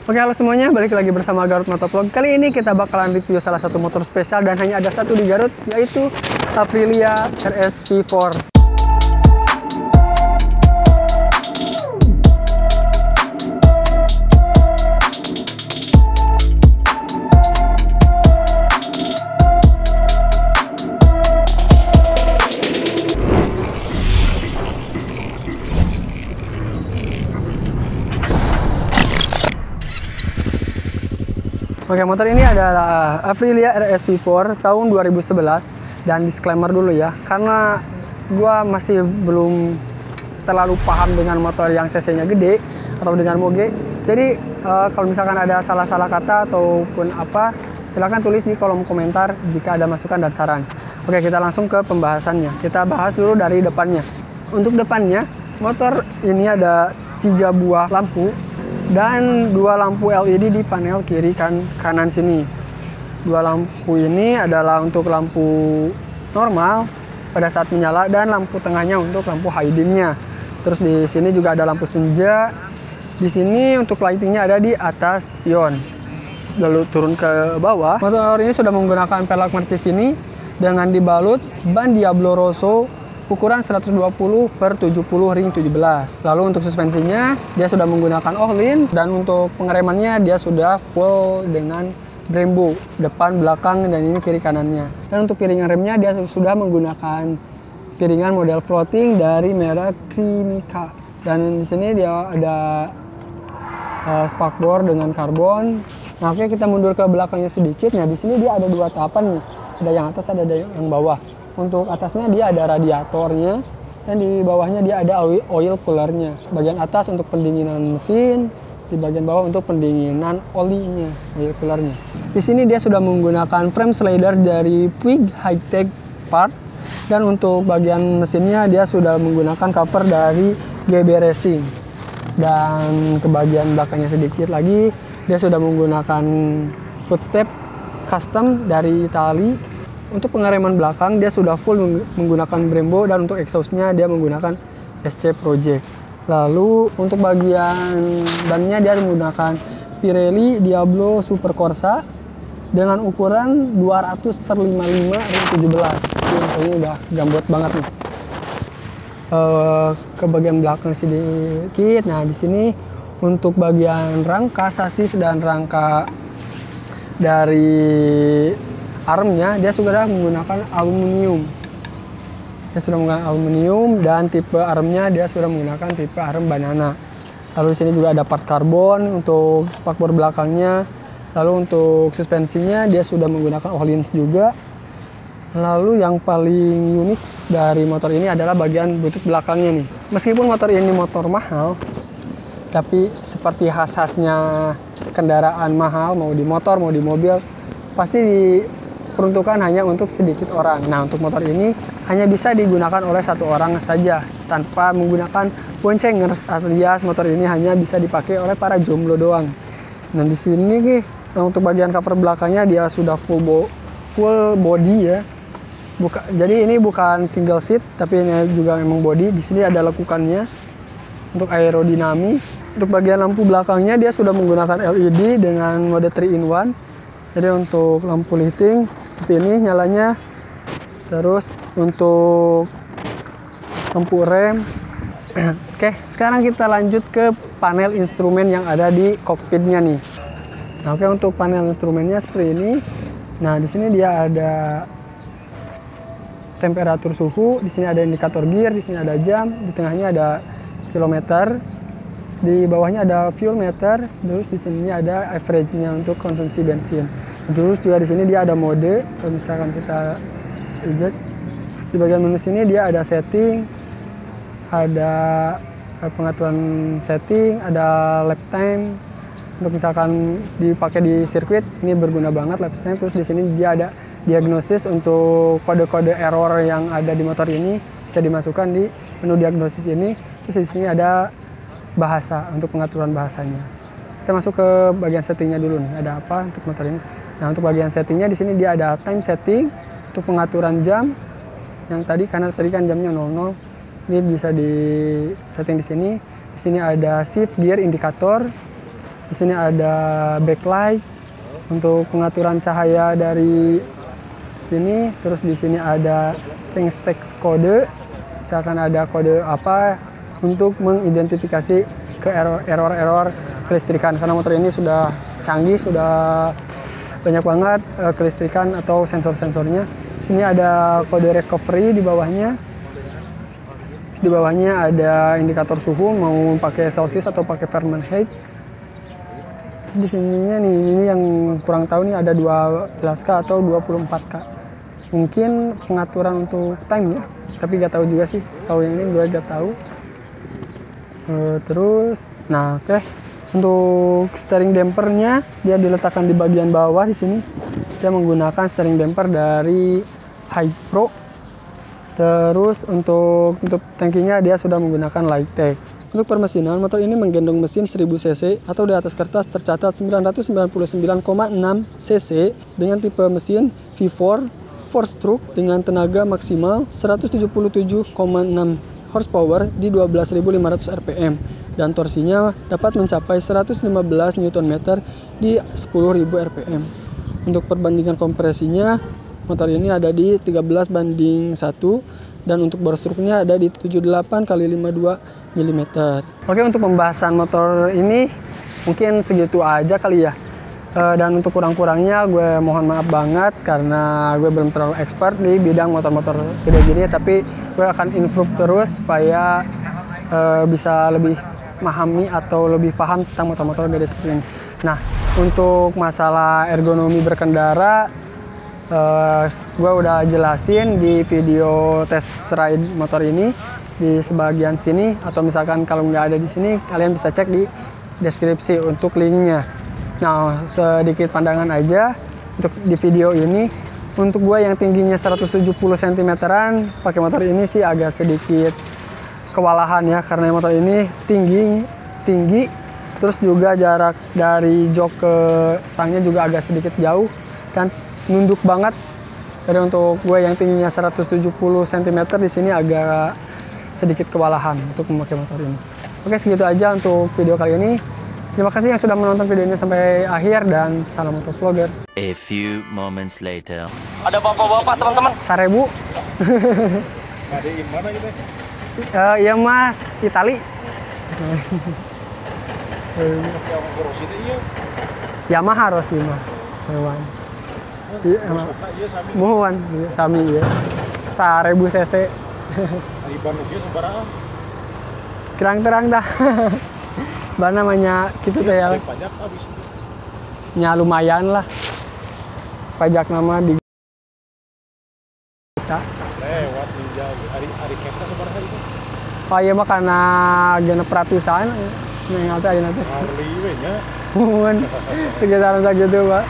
Oke, halo semuanya, balik lagi bersama Garut Motovlog. Kali ini kita bakalan review salah satu motor spesial dan hanya ada satu di Garut, yaitu Aprilia RS V4. Oke, motor ini adalah Aprilia RS V4 tahun 2011. Dan disclaimer dulu ya, karena gua masih belum terlalu paham dengan motor yang cc-nya gede atau dengan moge. Jadi kalau misalkan ada salah-salah kata ataupun apa, silahkan tulis di kolom komentar jika ada masukan dan saran. Oke, kita langsung ke pembahasannya. Kita bahas dulu dari depannya. Untuk depannya, motor ini ada 3 buah lampu dan 2 lampu LED di panel kiri kanan sini. 2 lampu ini adalah untuk lampu normal pada saat menyala dan lampu tengahnya untuk lampu high beam-nya. Terus di sini juga ada lampu senja. Di sini untuk lightingnya ada di atas spion. Lalu turun ke bawah, motor ini sudah menggunakan pelek Mercedes ini dengan dibalut ban Diablo Rosso ukuran 120/70 ring 17. Lalu untuk suspensinya dia sudah menggunakan Ohlin dan untuk pengeremannya dia sudah full dengan Brembo depan, belakang, dan ini kiri kanannya. Dan untuk piringan remnya dia sudah menggunakan piringan model floating dari merek Crimica. Dan di sini dia ada spakbor dengan karbon. Nah, oke, kita mundur ke belakangnya sedikit. Nah, di sini dia ada 2 tahapan nih. Ada yang atas, ada yang bawah. Untuk atasnya dia ada radiatornya dan di bawahnya dia ada oil coolernya. Bagian atas untuk pendinginan mesin, di bagian bawah untuk pendinginan olinya, oil coolernya. Di sini dia sudah menggunakan frame slider dari Puig High Tech Parts dan untuk bagian mesinnya dia sudah menggunakan cover dari GB Racing. Dan ke bagian belakangnya sedikit lagi dia sudah menggunakan footstep custom dari Itali. Untuk pengereman belakang dia sudah full menggunakan Brembo dan untuk exhaustnya dia menggunakan SC Project. Lalu untuk bagian bannya dia menggunakan Pirelli Diablo Super Corsa dengan ukuran 200/55 ring 17. Ini udah gambot banget nih. Ke bagian belakang sedikit. Nah, di sini untuk bagian rangka sasis dan rangka dari armnya dia sudah menggunakan aluminium. Dia sudah menggunakan aluminium dan tipe armnya dia sudah menggunakan tipe arm banana. Lalu di sini juga ada part karbon untuk spakbor belakangnya. Lalu untuk suspensinya dia sudah menggunakan Ohlins juga. Lalu yang paling unik dari motor ini adalah bagian butut belakangnya nih. Meskipun motor ini motor mahal, tapi seperti khas-khasnya kendaraan mahal, mau di motor mau di mobil, pasti diperuntukkan hanya untuk sedikit orang. Nah, untuk motor ini hanya bisa digunakan oleh 1 orang saja tanpa menggunakan boncengers, alias motor ini hanya bisa dipakai oleh para jomblo doang. Nah, di sini nih untuk bagian cover belakangnya dia sudah full body ya. Jadi ini bukan single seat, tapi ini juga memang body. Di sini ada lekukannya untuk aerodinamis. Untuk bagian lampu belakangnya dia sudah menggunakan LED dengan mode 3-in-1. Jadi untuk lampu lighting seperti ini nyalanya. Terus untuk lampu rem. Oke, sekarang kita lanjut ke panel instrumen yang ada di kokpitnya nih. Nah, oke, untuk panel instrumennya seperti ini. Nah, di sini dia ada temperatur suhu, di sini ada indikator gear, di sini ada jam, di tengahnya ada kilometer, di bawahnya ada fuel meter, terus di sini ada average-nya untuk konsumsi bensin. Terus juga di sini dia ada mode, kalau misalkan kita eject. Di bagian menu sini dia ada setting, ada pengaturan setting, ada lap time. Untuk misalkan dipakai di sirkuit, ini berguna banget lap time. Terus di sini dia ada diagnosis untuk kode-kode error yang ada di motor ini bisa dimasukkan di menu diagnosis ini. Terus di sini ada bahasa untuk pengaturan bahasanya. Kita masuk ke bagian settingnya dulu nih. Ada apa untuk motor ini? Nah, untuk bagian settingnya di sini dia ada time setting untuk pengaturan jam. Yang tadi karena tadi kan jamnya 00. Ini bisa di setting di sini. Di sini ada shift gear indikator. Di sini ada backlight untuk pengaturan cahaya dari sini. Terus di sini ada change text kode, misalkan ada kode apa untuk mengidentifikasi ke error kelistrikan, karena motor ini sudah canggih, sudah banyak banget kelistrikan atau sensor-sensornya. Di sini ada kode recovery di bawahnya. Di bawahnya ada indikator suhu, mau pakai Celsius atau pakai Fahrenheit. Terus di sininya nih, ini yang kurang tahu nih, ada 12K atau 24K. Mungkin pengaturan untuk time ya, tapi gak tahu juga sih. Kalau yang ini gue gak tahu. Terus, nah oke. Untuk steering dampernya, dia diletakkan di bagian bawah di sini. Dia menggunakan steering damper dari Hi-Pro. Terus untuk tangkinya dia sudah menggunakan Lightech. Untuk permesinan, motor ini menggendong mesin 1000 cc atau di atas kertas tercatat 999,6 cc dengan tipe mesin V4 4-stroke dengan tenaga maksimal 177,6 horsepower di 12.500 rpm dan torsinya dapat mencapai 115 Nm di 10.000 rpm. Untuk perbandingan kompresinya, motor ini ada di 13:1 dan untuk bor struknya ada di 78 x 52 mm. Oke, untuk pembahasan motor ini mungkin segitu aja kali ya. Dan untuk kurang-kurangnya gue mohon maaf banget karena gue belum terlalu expert di bidang motor-motor gede gini, tapi gue akan improve terus supaya bisa lebih memahami atau lebih paham tentang motor-motor gede seperti ini. Nah, untuk masalah ergonomi berkendara, gue udah jelasin di video test ride motor ini di sebagian sini, atau misalkan kalau nggak ada di sini kalian bisa cek di deskripsi untuk linknya. Nah, sedikit pandangan aja untuk di video ini. Untuk gue yang tingginya 170 cm-an pakai motor ini sih agak sedikit kewalahan ya, karena motor ini tinggi, terus juga jarak dari jok ke stangnya juga agak sedikit jauh dan nunduk banget. Jadi untuk gue yang tingginya 170 cm di sini agak sedikit kewalahan untuk memakai motor ini. Oke, segitu aja untuk video kali ini. Terima kasih yang sudah menonton video ini sampai akhir dan salam motovlogger. A few moments later. Ada bapak-bapak teman-teman. 1000. Ada yang mana gitu? Iya mah Itali. Yang kurus itu iya. Yamaha Rossi mah. Hewan. Iya, Iya sami. Muhuan, sami ya. 1000 cc. Di Bandung dia sebarang. Terang-terang dah. Bah namanya gitu teh ya. Pajak habis. Nya lumayan lah. Pajak nama di Lewat ninja hari kesna sebarang itu. Oh iya mah karena genep ratusan. Nengal teh ayeuna teh. Harley we nya. Muhun. Sekitaran sagitu, Pak.